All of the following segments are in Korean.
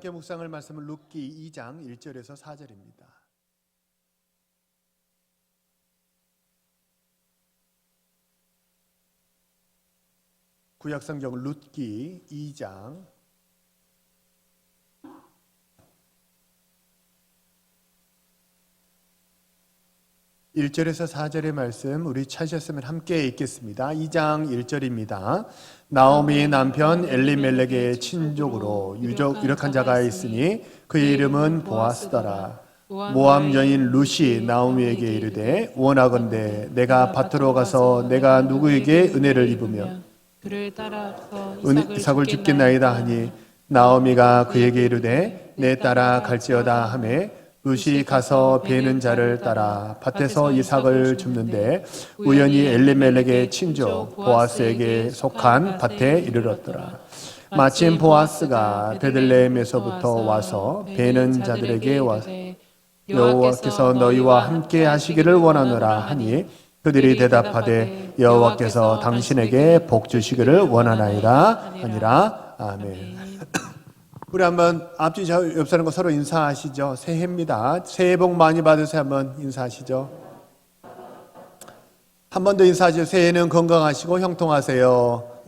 함께 묵상할 말씀은 룻기 2장 1절에서 4절입니다. 구약성경 룻기 2장 1절에서 4절의 말씀 우리 찾으셨으면 함께 읽겠습니다. 2장 1절입니다. 나오미의 남편 엘리멜렉의 친족으로 유력한 자가 있으니 그의 이름은 보아스더라. 모압 여인 룻이 나오미에게 이르되 원하건대 내가 밭으로 가서 내가 누구에게 은혜를 입으며 그를 따라서 이삭을 줍겠나이다 하니 나오미가 그에게 이르되 내 따라 갈지어다 하매 룻이 가서 베는 자를 따라 밭에서 이삭을 줍는데 우연히 엘리멜렉의 친족 보아스에게 속한 밭에 이르렀더라. 마침 보아스가 베들레헴에서부터 와서 베는 자들에게 와서 여호와께서 너희와 함께 하시기를 원하노라 하니 그들이 대답하되 여호와께서 당신에게 복 주시기를 원하나이다 하니라. 아멘. 우리 한번 앞뒤 옆 사람과 서로 인사하시죠. 새해입니다. 새해 복 많이 받으세요. 한번 인사하시죠. 한 번 더 인사하시죠. 새해는 건강하시고 형통하세요.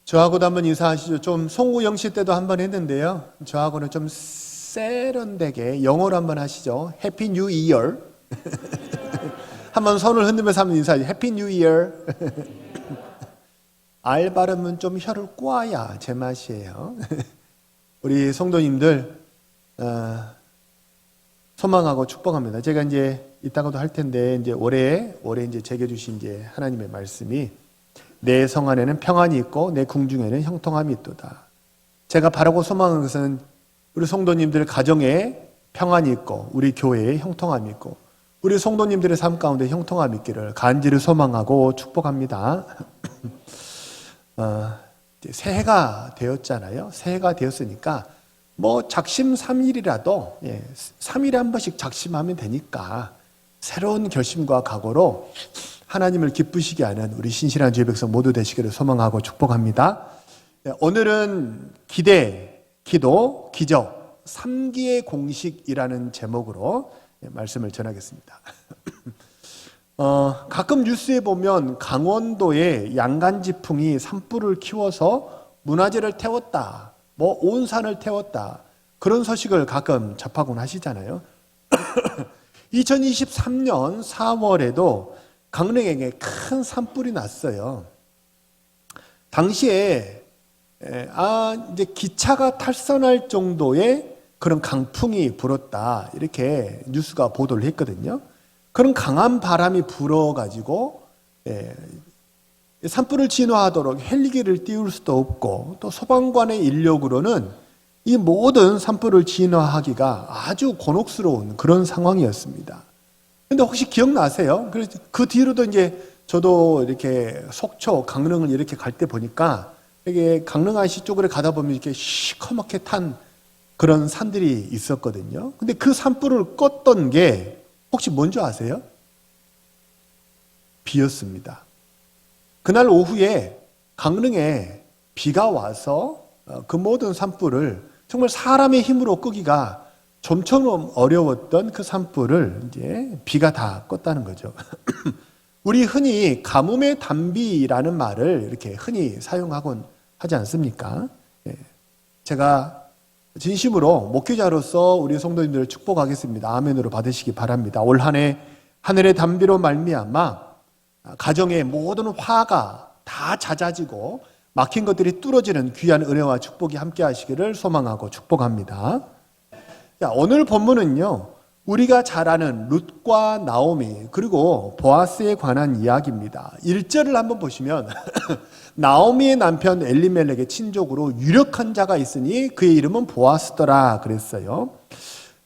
저하고도 한번 인사하시죠. 좀 송우영 씨 때도 한번 했는데요. 저하고는 좀 세련되게 영어로 한번 하시죠. 해피 뉴 이어. 한번 손을 흔들면서 한번 인사하죠. 해피 뉴 이어. 알 발음은 좀 혀를 꼬아야 제맛이에요. 우리 성도님들 소망하고 축복합니다. 제가 이제 이따가도 할 텐데 이제 올해 이제 제게 주신 이제 하나님의 말씀이 내 성 안에는 평안이 있고 내 궁중에는 형통함이 있도다. 제가 바라고 소망하는 것은 우리 성도님들 가정에 평안이 있고 우리 교회에 형통함이 있고 우리 성도님들의 삶 가운데 형통함이 있기를 간절히 소망하고 축복합니다. 새해가 되었잖아요. 새해가 되었으니까 뭐 작심 3일이라도 3일에 한 번씩 작심하면 되니까 새로운 결심과 각오로 하나님을 기쁘시게 하는 우리 신실한 주의 백성 모두 되시기를 소망하고 축복합니다. 오늘은 기대, 기도, 기적 3기의 공식이라는 제목으로 말씀을 전하겠습니다. 가끔 뉴스에 보면 강원도에 양간지풍이 산불을 키워서 문화재를 태웠다, 뭐 온 산을 태웠다, 그런 소식을 가끔 접하곤 하시잖아요. 2023년 4월에도 강릉에 큰 산불이 났어요. 당시에 이제 기차가 탈선할 정도의 그런 강풍이 불었다, 이렇게 뉴스가 보도를 했거든요. 그런 강한 바람이 불어가지고 산불을 진화하도록 헬기를 띄울 수도 없고 또 소방관의 인력으로는 이 모든 산불을 진화하기가 아주 곤혹스러운 그런 상황이었습니다. 근데 혹시 기억나세요? 그래서 그 뒤로도 이제 저도 이렇게 속초, 강릉을 이렇게 갈 때 보니까 이게 강릉아시 쪽으로 가다 보면 이렇게 시커멓게 탄 그런 산들이 있었거든요. 근데 그 산불을 껐던 게 혹시 뭔지 아세요? 비였습니다. 그날 오후에 강릉에 비가 와서 그 모든 산불을 정말 사람의 힘으로 끄기가 좀처럼 어려웠던 그 산불을 이제 비가 다 껐다는 거죠. 우리 흔히 가뭄의 단비라는 말을 이렇게 흔히 사용하곤 하지 않습니까? 제가 진심으로 목회자로서 우리 성도님들을 축복하겠습니다. 아멘으로 받으시기 바랍니다. 올 한 해 하늘의 단비로 말미암아 가정의 모든 화가 다 잦아지고 막힌 것들이 뚫어지는 귀한 은혜와 축복이 함께 하시기를 소망하고 축복합니다. 자, 오늘 본문은요, 우리가 잘 아는 룻과 나오미 그리고 보아스에 관한 이야기입니다. 1절을 한번 보시면 나오미의 남편 엘리멜렉의 친족으로 유력한 자가 있으니 그의 이름은 보아스더라 그랬어요.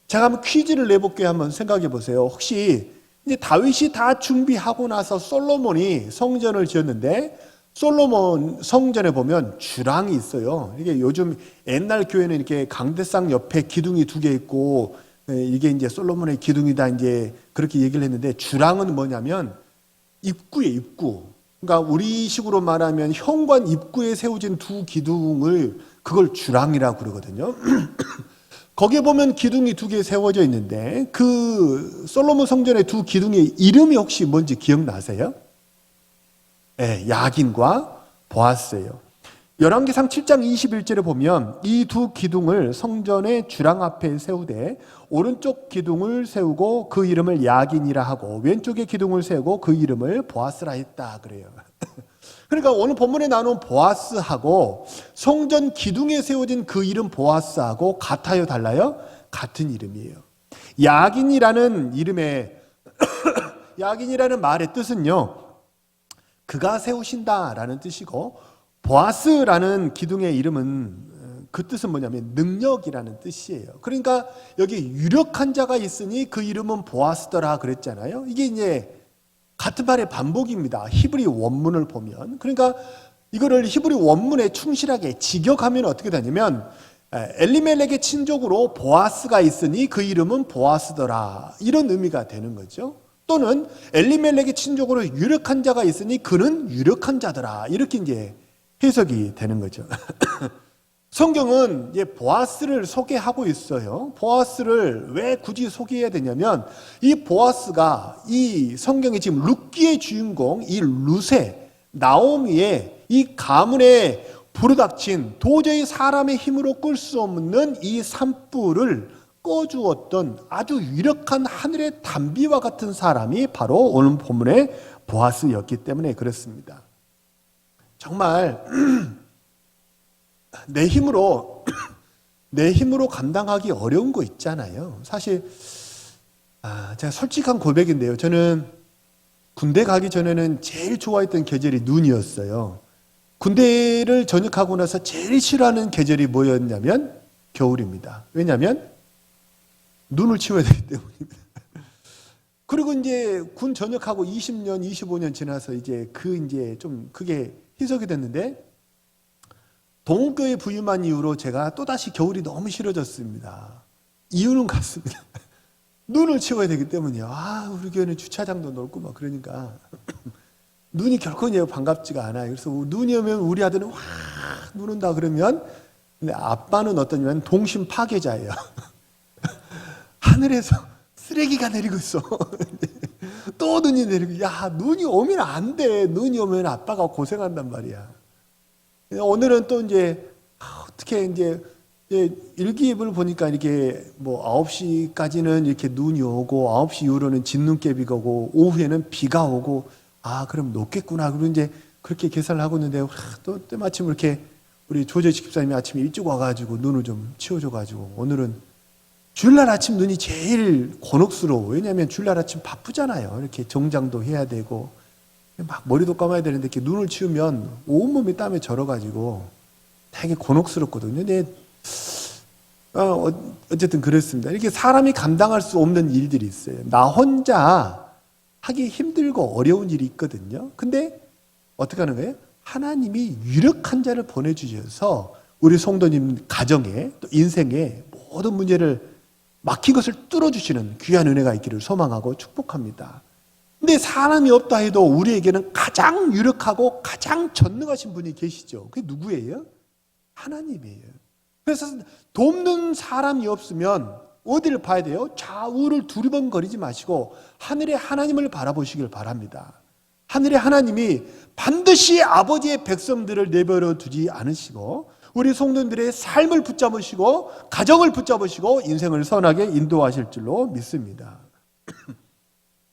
제가 한번 퀴즈를 내볼게요. 한번 생각해 보세요. 혹시 이제 다윗이 다 준비하고 나서 솔로몬이 성전을 지었는데 솔로몬 성전에 보면 주랑이 있어요. 이게 요즘 옛날 교회는 이렇게 강대상 옆에 기둥이 2개 있고 이게 이제 솔로몬의 기둥이다 이제 그렇게 얘기를 했는데 주랑은 뭐냐면 입구예요, 입구. 그러니까 우리식으로 말하면 현관 입구에 세워진 두 기둥을 그걸 주랑이라고 그러거든요. 거기에 보면 기둥이 두 개 세워져 있는데 그 솔로몬 성전의 두 기둥의 이름이 혹시 뭔지 기억나세요? 네, 야긴과 보아스예요. 열왕기상 7장 21절에 보면 이 두 기둥을 성전의 주랑 앞에 세우되 오른쪽 기둥을 세우고 그 이름을 야긴이라 하고 왼쪽의 기둥을 세우고 그 이름을 보아스라 했다 그래요. 그러니까 오늘 본문에 나오는 보아스하고 성전 기둥에 세워진 그 이름 보아스하고 같아요, 달라요? 같은 이름이에요. 야긴이라는 이름의 야긴이라는 말의 뜻은요, 그가 세우신다라는 뜻이고, 보아스라는 기둥의 이름은 그 뜻은 뭐냐면 능력이라는 뜻이에요. 그러니까 여기 유력한 자가 있으니 그 이름은 보아스더라 그랬잖아요. 이게 이제 같은 말의 반복입니다. 히브리 원문을 보면. 그러니까 이거를 히브리 원문에 충실하게 직역하면 어떻게 되냐면 엘리멜렉의 친족으로 보아스가 있으니 그 이름은 보아스더라, 이런 의미가 되는 거죠. 또는 엘리멜렉의 친족으로 유력한 자가 있으니 그는 유력한 자더라, 이렇게 이제 해석이 되는 거죠. 성경은 이제 보아스를 소개하고 있어요. 보아스를 왜 굳이 소개해야 되냐면 이 보아스가 이 성경의 지금 룻기의 주인공 이 룻의 나오미의 이 가문에 불어닥친 도저히 사람의 힘으로 끌 수 없는 이 산불을 꺼주었던 아주 유력한 하늘의 단비와 같은 사람이 바로 오늘 본문의 보아스였기 때문에 그렇습니다. 정말 내 힘으로 감당하기 어려운 거 있잖아요. 사실 제가 솔직한 고백인데요. 저는 군대 가기 전에는 제일 좋아했던 계절이 눈이었어요. 군대를 전역하고 나서 제일 싫어하는 계절이 뭐였냐면 겨울입니다. 왜냐하면 눈을 치워야 되기 때문입니다. 그리고 이제 군 전역하고 20년, 25년 지나서 이제 좀 그게 희석이 됐는데, 동교에 부임한 이후로 제가 또다시 겨울이 너무 싫어졌습니다. 이유는 같습니다. 눈을 치워야 되기 때문이에요. 우리 교회는 주차장도 넓고 막 그러니까 눈이 결코 반갑지가 않아요. 그래서 눈이 오면 우리 아들은 확 눈 온다 그러면, 근데 아빠는 어떠냐면 동심 파괴자예요. 하늘에서 쓰레기가 내리고 있어. 또 눈이 내리고, 눈이 오면 안 돼. 눈이 오면 아빠가 고생한단 말이야. 오늘은 또 이제 어떻게 이제 일기예보를 보니까 이렇게 9시까지는 이렇게 눈이 오고 9시 이후로는 진눈깨비가 오고 오후에는 비가 오고, 그럼 녹겠구나. 그리고 이제 그렇게 계산을 하고 있는데 또 때마침 이렇게 우리 조재식 집사님이 아침에 일찍 와가지고 눈을 좀 치워줘가지고, 오늘은 주일날 아침 눈이 제일 곤혹스러워. 왜냐하면 주일날 아침 바쁘잖아요. 이렇게 정장도 해야 되고 막 머리도 감아야 되는데 이렇게 눈을 치우면 온몸이 땀에 절어가지고 되게 곤혹스럽거든요. 근데 어쨌든 그렇습니다. 이렇게 사람이 감당할 수 없는 일들이 있어요. 나 혼자 하기 힘들고 어려운 일이 있거든요. 근데 어떻게 하는 거예요? 하나님이 유력한 자를 보내주셔서 우리 성도님 가정에 또 인생에 모든 문제를 막힌 것을 뚫어주시는 귀한 은혜가 있기를 소망하고 축복합니다. 근데 사람이 없다 해도 우리에게는 가장 유력하고 가장 전능하신 분이 계시죠. 그게 누구예요? 하나님이에요. 그래서 돕는 사람이 없으면 어디를 봐야 돼요? 좌우를 두리번거리지 마시고 하늘의 하나님을 바라보시길 바랍니다. 하늘의 하나님이 반드시 아버지의 백성들을 내버려 두지 않으시고 우리 성도들의 삶을 붙잡으시고 가정을 붙잡으시고 인생을 선하게 인도하실 줄로 믿습니다.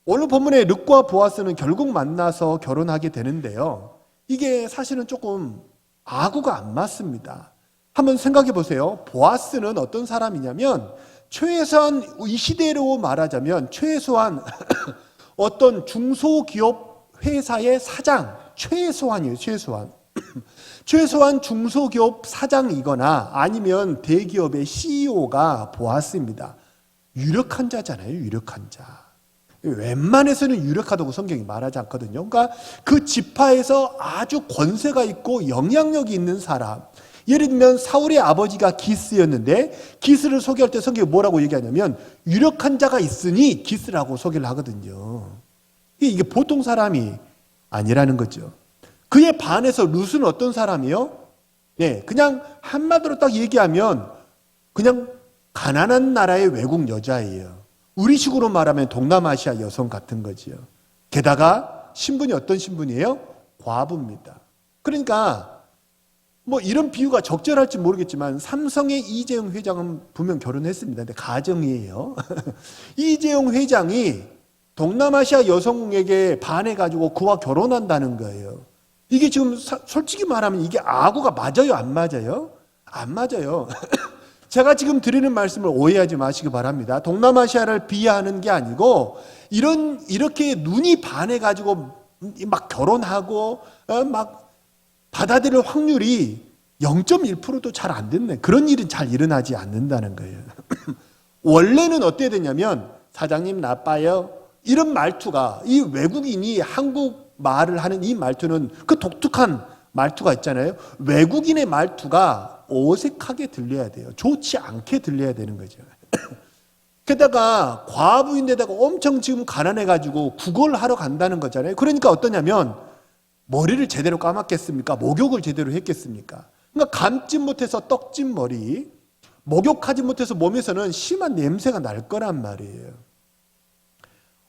오늘 본문의 룻과 보아스는 결국 만나서 결혼하게 되는데요. 이게 사실은 조금 아구가 안 맞습니다. 한번 생각해 보세요. 보아스는 어떤 사람이냐면 최소한 이 시대로 말하자면 최소한 어떤 중소기업 회사의 사장, 최소한이에요. 최소한 중소기업 사장이거나 아니면 대기업의 CEO가 보아스입니다. 유력한 자잖아요. 유력한 자. 웬만해서는 유력하다고 성경이 말하지 않거든요. 그러니까 그 지파에서 아주 권세가 있고 영향력이 있는 사람. 예를 들면 사울의 아버지가 기스였는데 기스를 소개할 때 성경이 뭐라고 얘기하냐면 유력한 자가 있으니 기스라고 소개를 하거든요. 이게 보통 사람이 아니라는 거죠. 그에 반해서 룻은 어떤 사람이요? 네, 그냥 한마디로 딱 얘기하면 그냥 가난한 나라의 외국 여자예요. 우리식으로 말하면 동남아시아 여성 같은 거지요. 게다가 신분이 어떤 신분이에요? 과부입니다. 그러니까 뭐 이런 비유가 적절할지 모르겠지만 삼성의 이재용 회장은 분명 결혼했습니다. 근데 가정이에요. 이재용 회장이 동남아시아 여성에게 반해가지고 그와 결혼한다는 거예요. 이게 지금 솔직히 말하면 이게 아구가 맞아요? 안 맞아요? 안 맞아요. 제가 지금 드리는 말씀을 오해하지 마시기 바랍니다. 동남아시아를 비하하는 게 아니고 이렇게 눈이 반해가지고 막 결혼하고 막 받아들일 확률이 0.1%도 잘 안 됐네. 그런 일은 잘 일어나지 않는다는 거예요. 원래는 어떻게 되냐면 사장님 나빠요. 이런 말투가 이 외국인이 한국 말을 하는 이 말투는 그 독특한 말투가 있잖아요. 외국인의 말투가 어색하게 들려야 돼요. 좋지 않게 들려야 되는 거죠. 게다가 과부인데다가 엄청 지금 가난해가지고 구걸 하러 간다는 거잖아요. 그러니까 어떠냐면 머리를 제대로 감았겠습니까? 목욕을 제대로 했겠습니까? 그러니까 감지 못해서 떡진 머리, 목욕하지 못해서 몸에서는 심한 냄새가 날 거란 말이에요.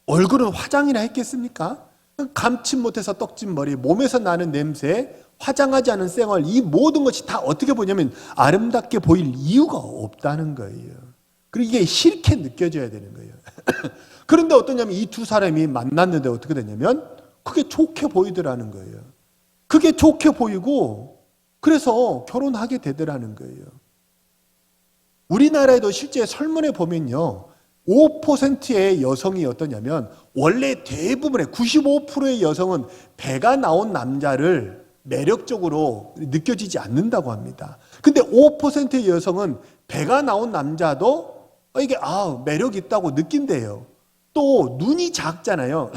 얼굴은 화장이나 했겠습니까? 감지 못해서 떡진 머리, 몸에서 나는 냄새, 화장하지 않은 생활, 이 모든 것이 다 어떻게 보냐면 아름답게 보일 이유가 없다는 거예요. 그리고 이게 싫게 느껴져야 되는 거예요. 그런데 어떠냐면 이 두 사람이 만났는데 어떻게 되냐면 그게 좋게 보이더라는 거예요. 그게 좋게 보이고 그래서 결혼하게 되더라는 거예요. 우리나라에도 실제 설문에 보면요. 5%의 여성이 어떠냐면 원래 대부분의 95%의 여성은 배가 나온 남자를 매력적으로 느껴지지 않는다고 합니다. 근데 5%의 여성은 배가 나온 남자도 이게 매력 있다고 느낀대요. 또 눈이 작잖아요.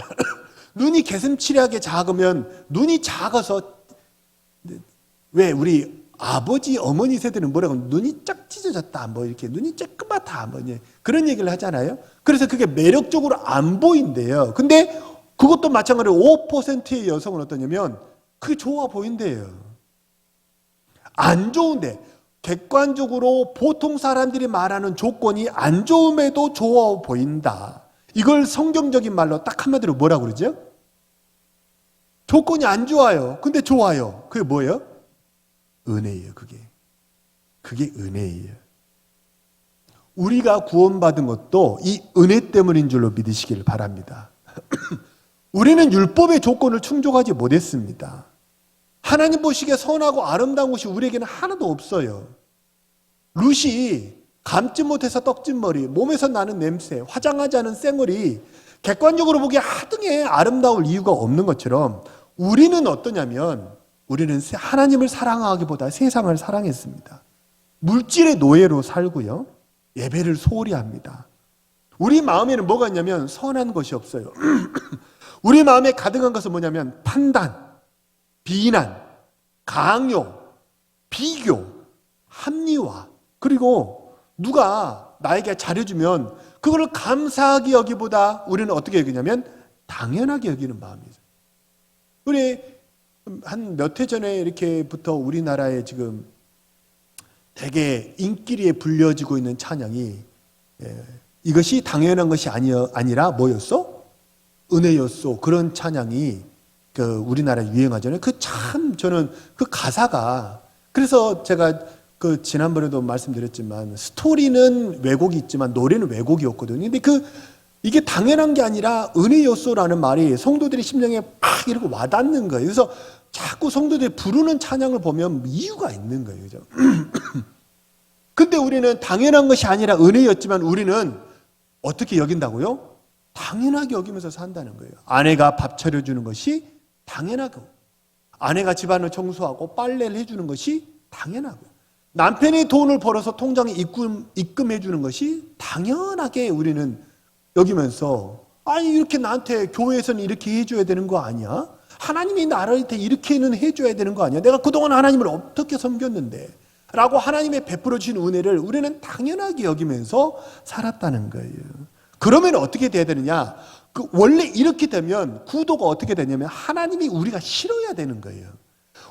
눈이 개슴츠레하게 작으면 눈이 작아서 왜 우리 아버지 어머니 세대는 뭐라고 눈이 쫙 찢어졌다 뭐 이렇게 눈이 쬐끄맣다 뭐 그런 얘기를 하잖아요. 그래서 그게 매력적으로 안 보인대요. 근데 그것도 마찬가지로 5%의 여성은 어떠냐면 그게 좋아 보인대요. 안 좋은데 객관적으로 보통 사람들이 말하는 조건이 안 좋음에도 좋아 보인다. 이걸 성경적인 말로 딱 한마디로 뭐라고 그러죠? 조건이 안 좋아요. 근데 좋아요. 그게 뭐예요? 은혜예요, 그게. 그게 은혜예요. 우리가 구원받은 것도 이 은혜 때문인 줄로 믿으시길 바랍니다. 우리는 율법의 조건을 충족하지 못했습니다. 하나님 보시기에 선하고 아름다운 것이 우리에게는 하나도 없어요. 룻이 감지 못해서 떡진 머리, 몸에서 나는 냄새, 화장하지 않은 쌩얼이 객관적으로 보기에 하등에 아름다울 이유가 없는 것처럼 우리는 어떠냐면 우리는 하나님을 사랑하기보다 세상을 사랑했습니다. 물질의 노예로 살고요. 예배를 소홀히 합니다. 우리 마음에는 뭐가 있냐면 선한 것이 없어요. 우리 마음에 가득한 것은 뭐냐면 판단, 비난, 강요, 비교, 합리화, 그리고 누가 나에게 잘해주면 그걸 감사하게 여기보다 우리는 어떻게 여기냐면 당연하게 여기는 마음이죠. 우리 한 몇 해 전에 이렇게부터 우리나라에 지금 되게 인기리에 불려지고 있는 찬양이 이것이 당연한 것이 아니라 뭐였어? 은혜였소. 그런 찬양이 그 우리나라에 유행하잖아요. 그 참 저는 그 가사가 그래서 제가 그 지난번에도 말씀드렸지만 스토리는 왜곡이 있지만 노래는 왜곡이었거든요. 근데 이게 당연한 게 아니라 은혜였소라는 말이 성도들의 심령에 팍 이렇게 와닿는 거예요. 그래서 자꾸 성도들이 부르는 찬양을 보면 이유가 있는 거예요. 그죠? 근데 우리는 당연한 것이 아니라 은혜였지만 우리는 어떻게 여긴다고요? 당연하게 여기면서 산다는 거예요. 아내가 밥 차려주는 것이 당연하고, 아내가 집안을 청소하고 빨래를 해주는 것이 당연하고, 남편이 돈을 벌어서 통장에 입금해 주는 것이 당연하게 우리는 여기면서 아니 이렇게 나한테 교회에서는 이렇게 해줘야 되는 거 아니야? 하나님이 나한테 이렇게는 해줘야 되는 거 아니야? 내가 그동안 하나님을 어떻게 섬겼는데 라고 하나님의 베풀어 주신 은혜를 우리는 당연하게 여기면서 살았다는 거예요. 그러면 어떻게 돼야 되느냐? 원래 이렇게 되면 구도가 어떻게 되냐면 하나님이 우리가 싫어야 되는 거예요.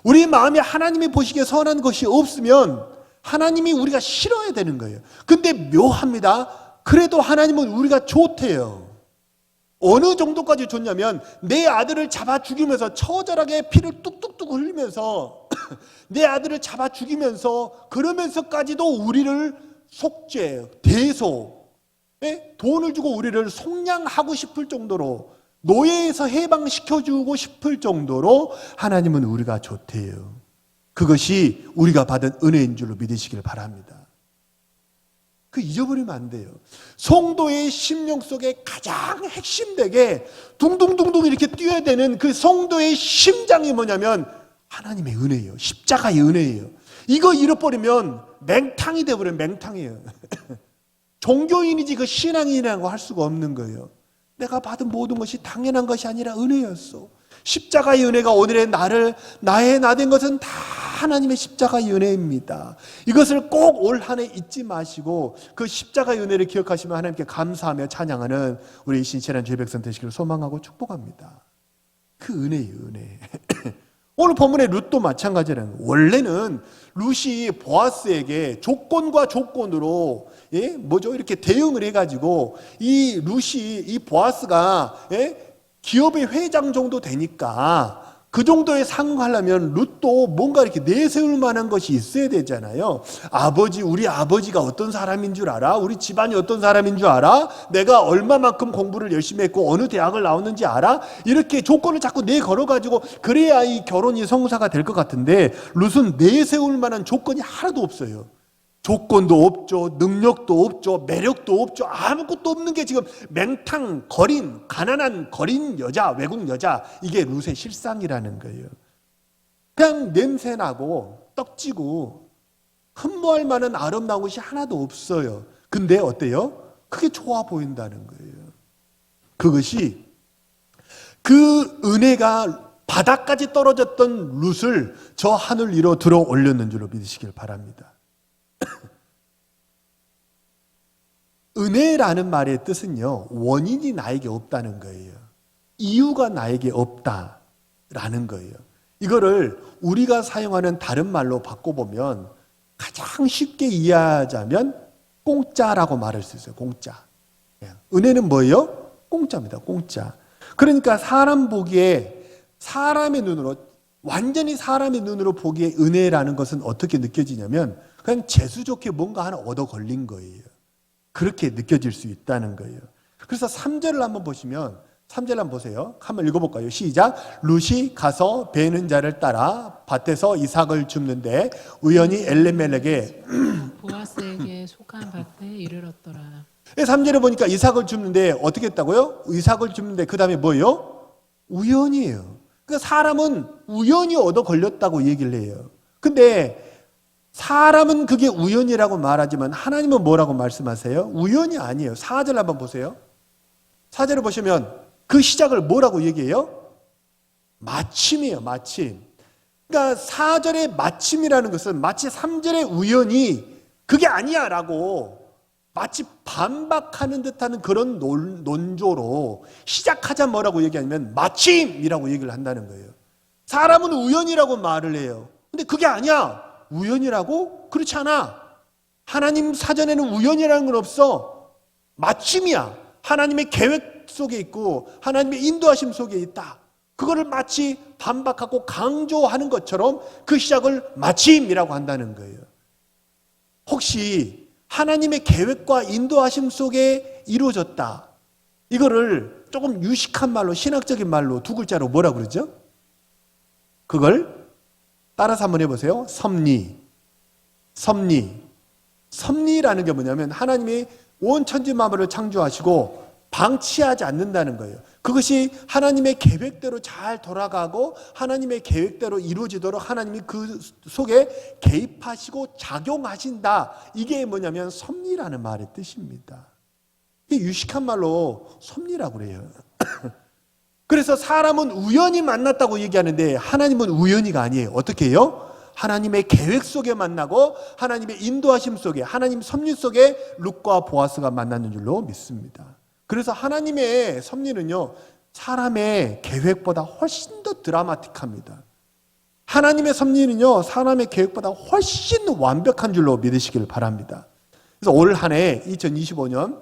우리 마음에 하나님이 보시기에 선한 것이 없으면 하나님이 우리가 싫어야 되는 거예요. 근데 묘합니다. 그래도 하나님은 우리가 좋대요. 어느 정도까지 좋냐면 내 아들을 잡아 죽이면서 처절하게 피를 뚝뚝뚝 흘리면서 내 아들을 잡아 죽이면서 그러면서까지도 우리를 속죄, 대소, 돈을 주고 우리를 속량하고 싶을 정도로 노예에서 해방시켜주고 싶을 정도로 하나님은 우리가 좋대요. 그것이 우리가 받은 은혜인 줄로 믿으시길 바랍니다. 그 잊어버리면 안 돼요. 성도의 심령 속에 가장 핵심되게 둥둥둥둥 이렇게 뛰어야 되는 그 성도의 심장이 뭐냐면 하나님의 은혜예요. 십자가의 은혜예요. 이거 잃어버리면 맹탕이 되어버려요. 맹탕이에요. 종교인이지 그 신앙인이라고 할 수가 없는 거예요. 내가 받은 모든 것이 당연한 것이 아니라 은혜였어. 십자가의 은혜가 오늘의 나의 나 된 것은 다 하나님의 십자가의 은혜입니다. 이것을 꼭 올 한 해 잊지 마시고 그 십자가의 은혜를 기억하시면 하나님께 감사하며 찬양하는 우리 신실한 주의 백성 되시기를 소망하고 축복합니다. 그 은혜예요, 은혜. 오늘 본문의 룻도 마찬가지라는 거예요. 원래는 룻이 보아스에게 조건과 조건으로 이렇게 대응을 해가지고 이 룻이 이 보아스가 기업의 회장 정도 되니까 그 정도에 상응하려면 룻도 뭔가 이렇게 내세울 만한 것이 있어야 되잖아요. 우리 아버지가 어떤 사람인 줄 알아? 우리 집안이 어떤 사람인 줄 알아? 내가 얼마만큼 공부를 열심히 했고 어느 대학을 나왔는지 알아? 이렇게 조건을 자꾸 내걸어가지고 그래야 이 결혼이 성사가 될 것 같은데 룻은 내세울 만한 조건이 하나도 없어요. 조건도 없죠. 능력도 없죠. 매력도 없죠. 아무것도 없는 게 지금 맹탕, 가난한 거린 여자, 외국 여자, 이게 룻의 실상이라는 거예요. 그냥 냄새나고 떡지고 흠모할 만한 아름다운 것이 하나도 없어요. 근데 어때요? 그게 좋아 보인다는 거예요. 그것이 그 은혜가 바닥까지 떨어졌던 룻을 저 하늘 위로 들어 올렸는 줄로 믿으시길 바랍니다. 은혜라는 말의 뜻은요, 원인이 나에게 없다는 거예요. 이유가 나에게 없다라는 거예요. 이거를 우리가 사용하는 다른 말로 바꿔보면 가장 쉽게 이해하자면 공짜라고 말할 수 있어요. 공짜. 은혜는 뭐예요? 공짜입니다. 공짜. 그러니까 사람 보기에 완전히 사람의 눈으로 보기에 은혜라는 것은 어떻게 느껴지냐면 그냥 재수 좋게 뭔가 하나 얻어 걸린 거예요. 그렇게 느껴질 수 있다는 거예요. 그래서 3절을 한번 보시면 3절 한번 보세요. 한번 읽어볼까요? 시작. 룻이 가서 베는 자를 따라 밭에서 이삭을 줍는데 우연히 엘레멜렉에 보아스에게 속한 밭에 이르렀더라. 3절에 보니까 이삭을 줍는데 어떻게 했다고요? 이삭을 줍는데 그 다음에 뭐예요? 우연이에요. 그러니까 사람은 우연히 얻어 걸렸다고 얘기를 해요. 근데 사람은 그게 우연이라고 말하지만 하나님은 뭐라고 말씀하세요? 우연이 아니에요. 4절 한번 보세요. 4절을 보시면 그 시작을 뭐라고 얘기해요? 마침이에요. 마침. 그러니까 4절의 마침이라는 것은 마치 3절의 우연이 그게 아니야 라고 마치 반박하는 듯하는 그런 논조로 시작하자 뭐라고 얘기하냐면 마침이라고 얘기를 한다는 거예요. 사람은 우연이라고 말을 해요. 근데 그게 아니야. 우연이라고? 그렇지 않아. 하나님 사전에는 우연이라는 건 없어. 마침이야. 하나님의 계획 속에 있고 하나님의 인도하심 속에 있다. 그거를 마치 반박하고 강조하는 것처럼 그 시작을 마침이라고 한다는 거예요. 혹시 하나님의 계획과 인도하심 속에 이루어졌다. 이거를 조금 유식한 말로 신학적인 말로 두 글자로 뭐라 그러죠? 그걸 따라서 한번 해보세요. 섭리. 섭리라는 게 뭐냐면 하나님이 온 천지 만물을 창조하시고 방치하지 않는다는 거예요. 그것이 하나님의 계획대로 잘 돌아가고 하나님의 계획대로 이루어지도록 하나님이 그 속에 개입하시고 작용하신다. 이게 뭐냐면 섭리라는 말의 뜻입니다. 이게 유식한 말로 섭리라고 그래요. 그래서 사람은 우연히 만났다고 얘기하는데 하나님은 우연히가 아니에요. 어떻게 해요? 하나님의 계획 속에 만나고 하나님의 인도하심 속에 하나님 섭리 속에 룻과 보아스가 만나는 줄로 믿습니다. 그래서 하나님의 섭리는요, 사람의 계획보다 훨씬 더 드라마틱합니다. 하나님의 섭리는요, 사람의 계획보다 훨씬 완벽한 줄로 믿으시길 바랍니다. 그래서 올 한 해 2025년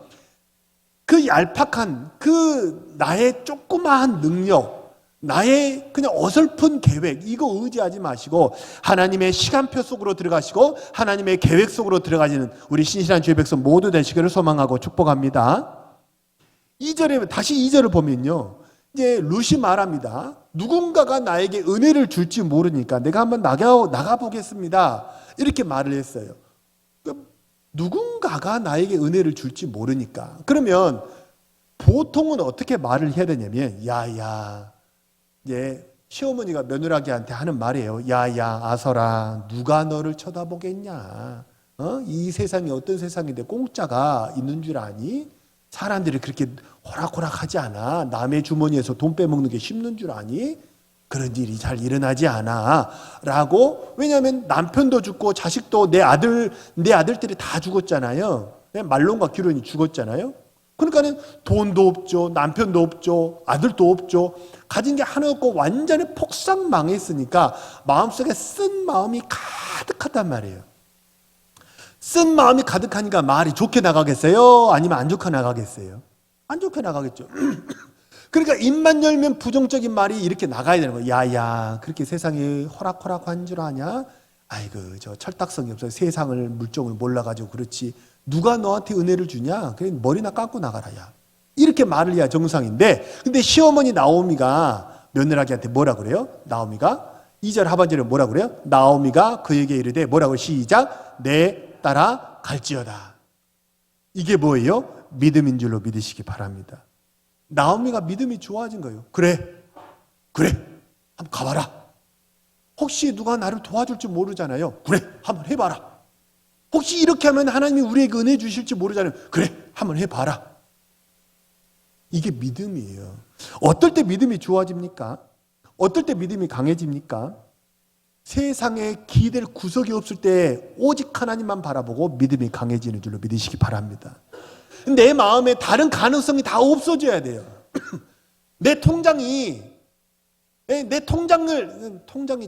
그 얄팍한 그 나의 조그마한 능력, 나의 그냥 어설픈 계획, 이거 의지하지 마시고 하나님의 시간표 속으로 들어가시고 하나님의 계획 속으로 들어가시는 우리 신실한 주의 백성 모두 되시기를 소망하고 축복합니다. 2절에 다시 2절을 보면요, 이제 룻이 말합니다. 누군가가 나에게 은혜를 줄지 모르니까 내가 한번 나가 보겠습니다. 이렇게 말을 했어요. 누군가가 나에게 은혜를 줄지 모르니까. 그러면 보통은 어떻게 말을 해야 되냐면, 야야, 이제 시어머니가 며느라기한테 하는 말이에요. 야야 아설아, 누가 너를 쳐다보겠냐? 이 세상이 어떤 세상인데 공짜가 있는 줄 아니? 사람들이 그렇게 호락호락하지 않아. 남의 주머니에서 돈 빼먹는 게 쉽는 줄 아니? 그런 일이 잘 일어나지 않아. 라고. 왜냐하면 남편도 죽고 자식도 내 아들들이 다 죽었잖아요. 말론과 기론이 죽었잖아요. 그러니까는 돈도 없죠. 남편도 없죠. 아들도 없죠. 가진 게 하나 없고 완전히 폭삭 망했으니까 마음속에 쓴 마음이 가득하단 말이에요. 쓴 마음이 가득하니까 말이 좋게 나가겠어요? 아니면 안 좋게 나가겠어요? 안 좋게 나가겠죠. 그러니까 입만 열면 부정적인 말이 이렇게 나가야 되는 거예요. 야야, 그렇게 세상이 호락호락한 줄 아냐? 아이고, 저 철딱성이 없어요. 세상을 물정을 몰라가지고 그렇지. 누가 너한테 은혜를 주냐? 그냥 머리나 감고 나가라, 야. 이렇게 말을 해야 정상인데, 근데 시어머니 나오미가 며느라기한테 뭐라 그래요? 나오미가 2절 하반절에 뭐라 그래요? 나오미가 그에게 이르되 뭐라고? 시작. 내 따라 갈지어다. 이게 뭐예요? 믿음인 줄로 믿으시기 바랍니다. 나오미가 믿음이 좋아진 거예요. 그래 한번 가봐라. 혹시 누가 나를 도와줄지 모르잖아요. 그래 한번 해봐라. 혹시 이렇게 하면 하나님이 우리에게 은혜 주실지 모르잖아요. 그래 한번 해봐라. 이게 믿음이에요. 어떨 때 믿음이 좋아집니까? 어떨 때 믿음이 강해집니까? 세상에 기댈 구석이 없을 때 오직 하나님만 바라보고 믿음이 강해지는 줄로 믿으시기 바랍니다. 내 마음에 다른 가능성이 다 없어져야 돼요. 내 통장이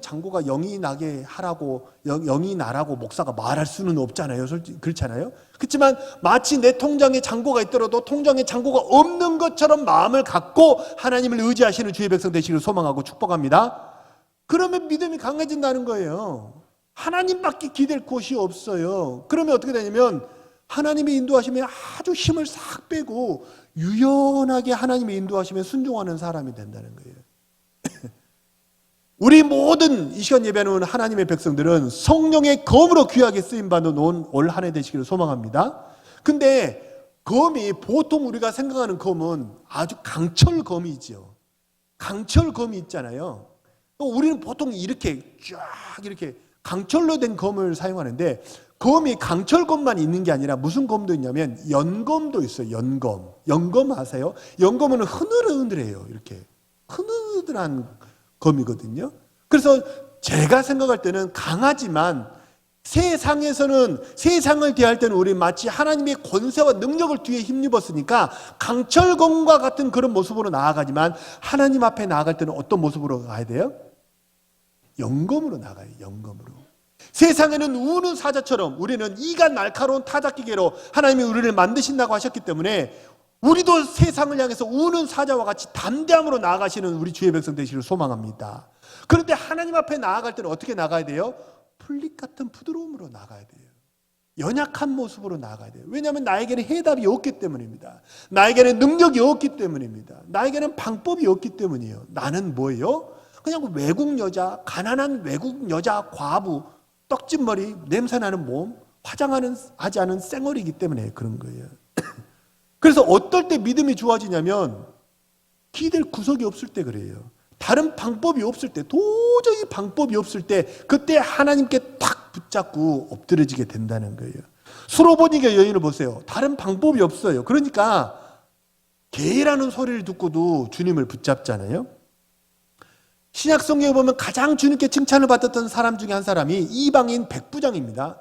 잔고가 0이 나게 하라고 0이 나라고 목사가 말할 수는 없잖아요. 솔직히 그렇잖아요. 그렇지만 마치 내 통장에 잔고가 있더라도 통장에 잔고가 없는 것처럼 마음을 갖고 하나님을 의지하시는 주의 백성 되시기를 소망하고 축복합니다. 그러면 믿음이 강해진다는 거예요. 하나님밖에 기댈 곳이 없어요. 그러면 어떻게 되냐면 하나님의 인도하심에 아주 힘을 싹 빼고 유연하게 하나님의 인도하심에 순종하는 사람이 된다는 거예요. 우리 모든 이 시간 예배하는 하나님의 백성들은 성령의 검으로 귀하게 쓰임받는 올 한 해 되시기를 소망합니다. 근데 검이 보통 우리가 생각하는 검은 아주 강철검이죠. 강철검이 있잖아요. 우리는 보통 이렇게 쫙 이렇게 강철로 된 검을 사용하는데 검이 강철검만 있는 게 아니라 무슨 검도 있냐면 연검도 있어요. 연검 아세요? 연검은 흐느러흐느해요. 이렇게 흐느들한 검이거든요. 그래서 제가 생각할 때는 강하지만 세상에서는 세상을 대할 때는 우리 마치 하나님의 권세와 능력을 뒤에 힘입었으니까 강철검과 같은 그런 모습으로 나아가지만 하나님 앞에 나아갈 때는 어떤 모습으로 가야 돼요? 영검으로 나가요. 영검으로. 세상에는 우는 사자처럼 우리는 이가 날카로운 타작기계로 하나님이 우리를 만드신다고 하셨기 때문에 우리도 세상을 향해서 우는 사자와 같이 담대함으로 나아가시는 우리 주의 백성 되시기를 소망합니다. 그런데 하나님 앞에 나아갈 때는 어떻게 나가야 돼요? 풀잎 같은 부드러움으로 나가야 돼요. 연약한 모습으로 나가야 돼요. 왜냐하면 나에게는 해답이 없기 때문입니다. 나에게는 능력이 없기 때문입니다. 나에게는 방법이 없기 때문이에요. 나는 뭐예요? 그냥 외국 여자, 가난한 외국 여자 과부, 떡진머리, 냄새나는 몸, 화장하지 않은 쌩얼이기 때문에 그런 거예요. 그래서 어떨 때 믿음이 좋아지냐면 기댈 구석이 없을 때 그래요. 다른 방법이 없을 때, 도저히 방법이 없을 때 그때 하나님께 탁 붙잡고 엎드려지게 된다는 거예요. 수로보니가 여인을 보세요. 다른 방법이 없어요. 그러니까 개라는 소리를 듣고도 주님을 붙잡잖아요. 신약 성경에 보면 가장 주님께 칭찬을 받았던 사람 중에 한 사람이 이방인 백부장입니다.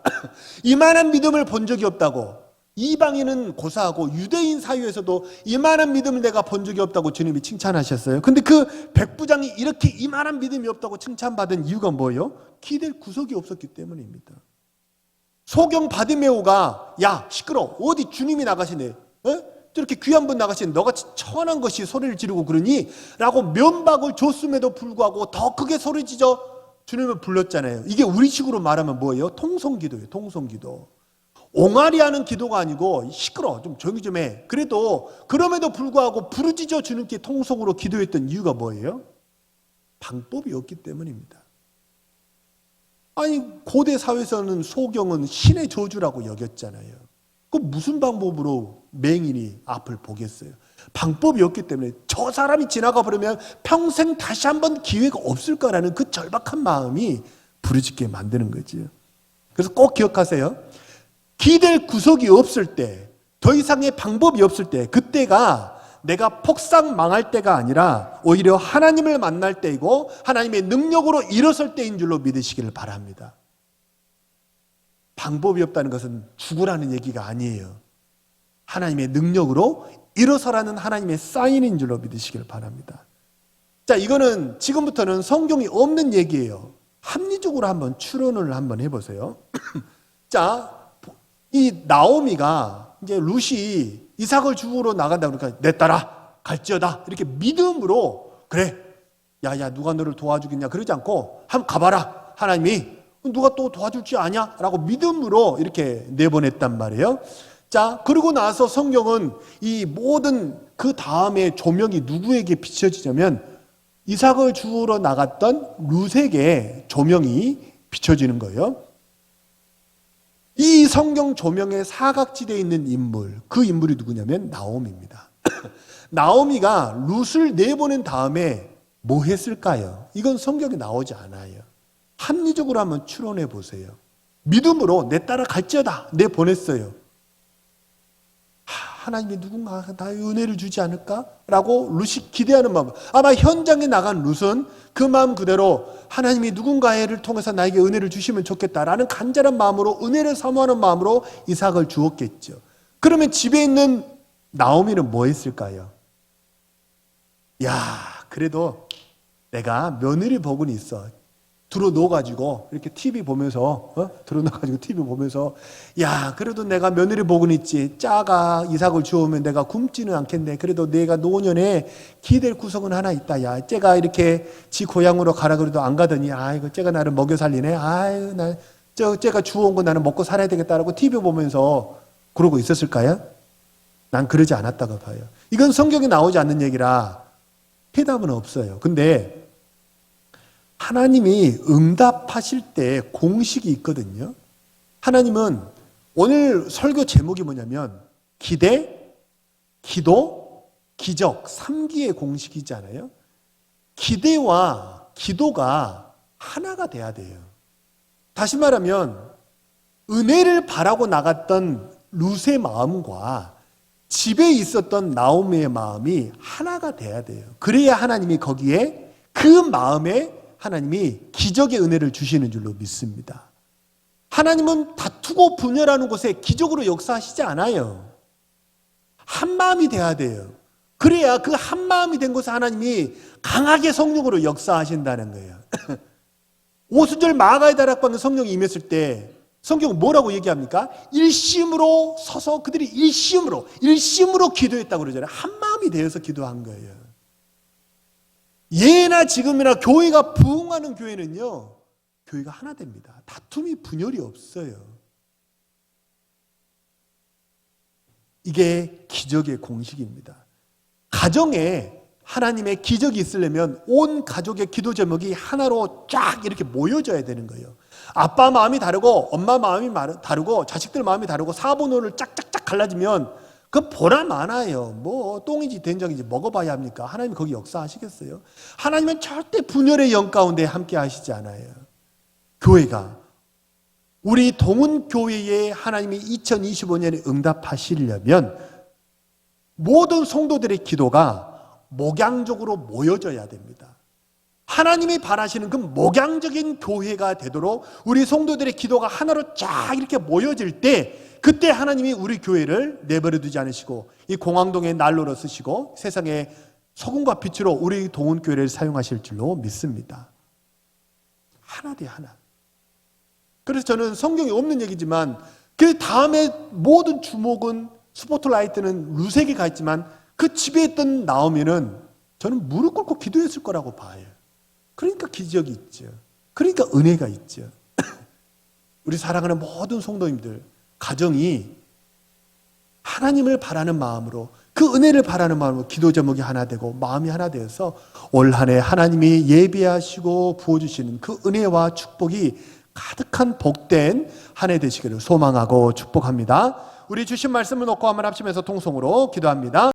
이만한 믿음을 본 적이 없다고. 이방인은 고사하고 유대인 사이에서도 이만한 믿음을 내가 본 적이 없다고 주님이 칭찬하셨어요. 근데 그 백부장이 이렇게 이만한 믿음이 없다고 칭찬받은 이유가 뭐예요? 기댈 구석이 없었기 때문입니다. 소경 바디메오가 야 시끄러 어디 주님이 나가시네 저렇게 귀한 분 나가시네 너같이 천한 것이 소리를 지르고 그러니? 라고 면박을 줬음에도 불구하고 더 크게 소리 지져 주님을 불렀잖아요. 이게 우리식으로 말하면 뭐예요? 통성기도예요. 통성기도. 옹알이 하는 기도가 아니고 시끄러 좀 조용히 좀 해. 그래도 그럼에도 불구하고 부르짖어 주님께 통성으로 기도했던 이유가 뭐예요? 방법이 없기 때문입니다. 아니 고대 사회에서는 소경은 신의 저주라고 여겼잖아요. 그 무슨 방법으로 맹인이 앞을 보겠어요? 방법이 없기 때문에 저 사람이 지나가 버리면 평생 다시 한번 기회가 없을 거라는 그 절박한 마음이 부르짖게 만드는 거지요. 그래서 꼭 기억하세요. 기댈 구석이 없을 때, 더 이상의 방법이 없을 때, 그때가 내가 폭삭 망할 때가 아니라 오히려 하나님을 만날 때이고 하나님의 능력으로 일어설 때인 줄로 믿으시기를 바랍니다. 방법이 없다는 것은 죽으라는 얘기가 아니에요. 하나님의 능력으로 일어서라는 하나님의 사인인 줄로 믿으시기를 바랍니다. 자, 이거는 지금부터는 성경이 없는 얘기예요. 합리적으로 한번 추론을 한번 해보세요. 자, 이 나오미가 이제 룻이 이삭을 주우러 나간다 그러니까 내 딸아 갈지어다 이렇게 믿음으로 그래 야야 누가 너를 도와주겠냐 그러지 않고 한번 가봐라 하나님이 누가 또 도와줄지 아냐 라고 믿음으로 이렇게 내보냈단 말이에요. 자 그러고 나서 성경은 이 모든 그 다음에 조명이 누구에게 비춰지냐면 이삭을 주우러 나갔던 룻에게 조명이 비춰지는 거예요. 이 성경 조명의 사각지대에 있는 인물, 그 인물이 누구냐면 나오미입니다. 나오미가 룻을 내보낸 다음에 뭐 했을까요? 이건 성경에 나오지 않아요. 합리적으로 한번 추론해 보세요. 믿음으로 내 딸아 갈지어다 내보냈어요. 하나님이 누군가 나의 은혜를 주지 않을까? 라고 룻이 기대하는 마음. 아마 현장에 나간 룻은 그 마음 그대로 하나님이 누군가를 통해서 나에게 은혜를 주시면 좋겠다라는 간절한 마음으로 은혜를 사모하는 마음으로 이삭을 주었겠죠. 그러면 집에 있는 나오미는 뭐 했을까요? 야, 그래도 내가 며느리 복은 있어. 들어 넣어가지고 이렇게 TV 보면서 들어 넣어가지고 TV 보면서 야 그래도 내가 며느리 복은 있지 짜가 이삭을 주우면 내가 굶지는 않겠네. 그래도 내가 노년에 기댈 구석은 하나 있다. 야 쟤가 이렇게 지 고향으로 가라 그래도 안 가더니 아이고 쟤가 나를 먹여 살리네. 아유 나 쟤가 주워온 거 나는 먹고 살아야 되겠다라고 TV 보면서 그러고 있었을까요? 난 그러지 않았다고 봐요. 이건 성경에 나오지 않는 얘기라 해답은 없어요. 근데 하나님이 응답하실 때 공식이 있거든요. 하나님은 오늘 설교 제목이 뭐냐면 기대, 기도, 기적 3기의 공식이잖아요. 기대와 기도가 하나가 돼야 돼요. 다시 말하면 은혜를 바라고 나갔던 룻의 마음과 집에 있었던 나오미의 마음이 하나가 돼야 돼요. 그래야 하나님이 거기에 그 마음에 하나님이 기적의 은혜를 주시는 줄로 믿습니다. 하나님은 다투고 분열하는 곳에 기적으로 역사하시지 않아요. 한 마음이 돼야 돼요. 그래야 그 한 마음이 된 곳에 하나님이 강하게 성령으로 역사하신다는 거예요. 오순절 마가의 다락방에 성령이 임했을 때 성경은 뭐라고 얘기합니까? 일심으로 서서 그들이 일심으로 기도했다고 그러잖아요. 한 마음이 되어서 기도한 거예요. 예나 지금이나 교회가 부흥하는 교회는요, 교회가 하나 됩니다. 다툼이 분열이 없어요. 이게 기적의 공식입니다. 가정에 하나님의 기적이 있으려면 온 가족의 기도 제목이 하나로 쫙 이렇게 모여져야 되는 거예요. 아빠 마음이 다르고 엄마 마음이 다르고 자식들 마음이 다르고 사분원을 짝짝짝 갈라지면 그 보람 많아요. 뭐 똥인지 된장인지 먹어봐야 합니까? 하나님이 거기 역사하시겠어요? 하나님은 절대 분열의 영 가운데 함께 하시지 않아요. 교회가 우리 동은교회에 하나님이 2025년에 응답하시려면 모든 성도들의 기도가 목양적으로 모여져야 됩니다. 하나님이 바라시는 그 목양적인 교회가 되도록 우리 성도들의 기도가 하나로 쫙 이렇게 모여질 때 그때 하나님이 우리 교회를 내버려 두지 않으시고 이 공항동의 난로로 쓰시고 세상의 소금과 빛으로 우리 동원교회를 사용하실 줄로 믿습니다. 하나 대 하나. 그래서 저는 성경에 없는 얘기지만 그 다음에 모든 주목은 스포트라이트는 루색에 가 있지만 그 집에 있던 나오미는 저는 무릎 꿇고 기도했을 거라고 봐요. 그러니까 기적이 있죠. 그러니까 은혜가 있죠. 우리 사랑하는 모든 성도님들 가정이 하나님을 바라는 마음으로 그 은혜를 바라는 마음으로 기도 제목이 하나 되고 마음이 하나 되어서 올 한 해 하나님이 예비하시고 부어주시는 그 은혜와 축복이 가득한 복된 한 해 되시기를 소망하고 축복합니다. 우리 주신 말씀을 놓고 한번 합심해서 통성으로 기도합니다.